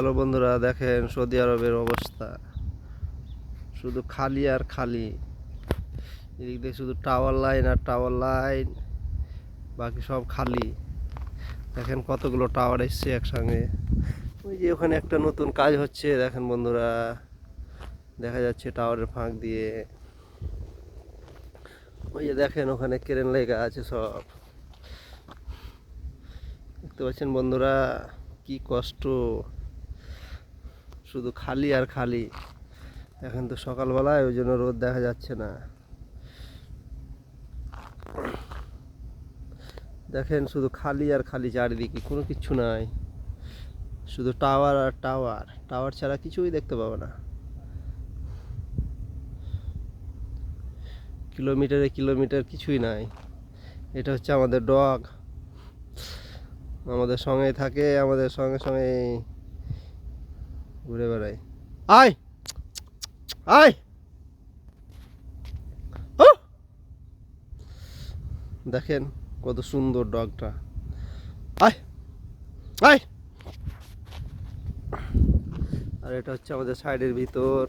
Hello বন্ধুরা, দেখেন Saudi আরবের অবস্থা শুধু খালি আর খালি। এদিক দিয়ে শুধু tower line R tower line, বাকি সব খালি। দেখেন কতগুলো টাওয়ার এসছে একসঙ্গে। ওই যে ওখানে একটা নতুন কাজ হচ্ছে, দেখেন বন্ধুরা, দেখা যাচ্ছে টাওয়ারের ফাঁক দিয়ে। ওই যে দেখেন ওখানে ক্রেন লেগা আছে সব, দেখতে পাচ্ছেন বন্ধুরা, কি কষ্ট, শুধু খালি আর খালি। এখন তো সকালবেলায়, ওই জন্য রোদ দেখা যাচ্ছে না। দেখেন শুধু খালি আর খালি, চারিদিকে কোনো কিচ্ছু নাই, শুধু টাওয়ার আর টাওয়ার। টাওয়ার ছাড়া কিছুই দেখতে পাবো না। কিলোমিটারে কিলোমিটার কিছুই নাই। এটা হচ্ছে আমাদের ডগ, আমাদের সঙ্গেই থাকে, আমাদের সঙ্গে সঙ্গে ঘুরে বেড়ায়। আয় আয়, ও দেখেন কত সুন্দর ডগটা। আয় আয়। আর এটা হচ্ছে আমাদের সাইডের ভিতর।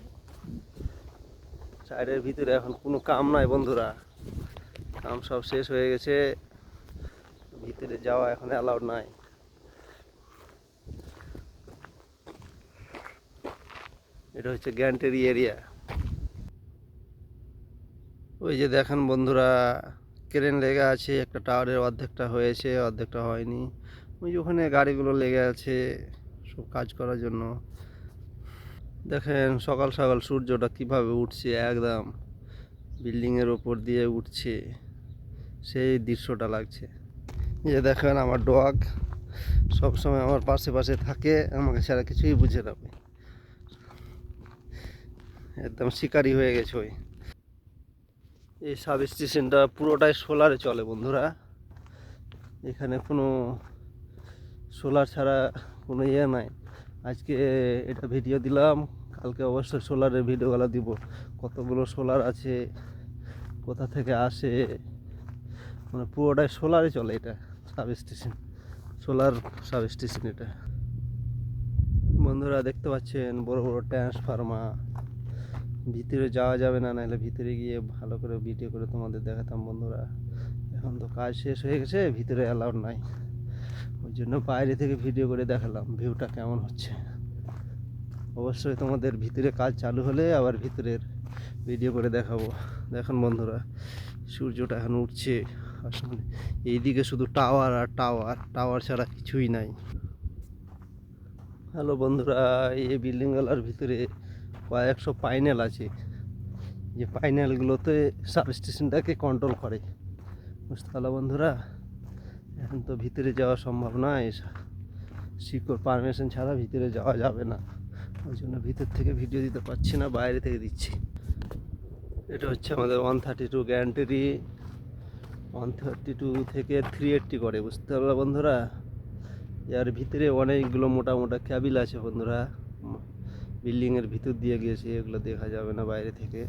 সাইডের ভিতরে এখন কোনো কাম নাই বন্ধুরা, কাম সব শেষ হয়ে গেছে, ভিতরে যাওয়া এখন অ্যালাউড নাই। এটা হচ্ছে গ্যান্টেরি এরিয়া। ওই যে দেখেন বন্ধুরা, ক্রেন লেগে আছে, একটা টাওয়ারের অর্ধেকটা হয়েছে, অর্ধেকটা হয়নি। ওই যে ওখানে গাড়িগুলো লেগে আছে সব কাজ করার জন্য। দেখেন সকাল সকাল সূর্যটা কিভাবে উঠছে, একদম বিল্ডিংয়ের ওপর দিয়ে উঠছে, সেই দৃশ্যটা লাগছে। এই যে দেখেন আমার ডগ সবসময় আমার পাশে পাশে থাকে, আমাকে ছাড়া কিছুই বুঝে না, একদম শিকারি হয়ে গেছে ওই। এই সাব স্টেশনটা পুরোটাই সোলারে চলে বন্ধুরা, এখানে কোনো সোলার ছাড়া কোনো ইয়ে নাই। আজকে এটা ভিডিও দিলাম, কালকে অবশ্যই সোলারের ভিডিওগুলো দিব, কতগুলো সোলার আছে, কোথা থেকে আসে, মানে পুরোটাই সোলারে চলে এটা sub station, solar sub station এটা। বন্ধুরা দেখতে পাচ্ছেন বড় বড় ট্রান্সফার্মার, ভিতরে যাওয়া যাবে না, নাহলে ভিতরে গিয়ে ভালো করে ভিডিও করে তোমাদের দেখাতাম বন্ধুরা। এখন তো কাজ শেষ হয়ে গেছে, ভিতরে অ্যালাউড নাই, ওই জন্য বাইরে থেকে ভিডিও করে দেখালাম ভিউটা কেমন হচ্ছে। অবশ্যই তোমাদের ভিতরে কাজ চালু হলে আবার ভিতরের ভিডিও করে দেখাবো। দেখুন বন্ধুরা, সূর্যটা এখন উঠছে আসলে, এইদিকে শুধু টাওয়ার আর টাওয়ার, টাওয়ার ছাড়া কিছুই নাই। হ্যালো বন্ধুরা, এই বিল্ডিংগুলোর ভিতরে কয়েকশো প্যানেল আছে, যে প্যানেলগুলোতে সাব স্টেশনটাকে কন্ট্রোল করে, বুঝতে পারলো বন্ধুরা। এখন তো ভিতরে যাওয়া সম্ভব নয়, শিকড় পারমিশন ছাড়া ভিতরে যাওয়া যাবে না, ওই জন্য ভিতর থেকে ভিডিও দিতে পারছি না, বাইরে থেকে দিচ্ছি। এটা হচ্ছে আমাদের 132 গ্যান্টেরি, 132 থেকে 380 করে, বুঝতে পারলো বন্ধুরা। এর ভিতরে অনেকগুলো মোটা মোটা ক্যাবিল আছে বন্ধুরা, বিল্ডিংয়ের ভিতর দিয়ে গিয়েছে, এগুলো দেখা যাবে না বাইরে থেকে।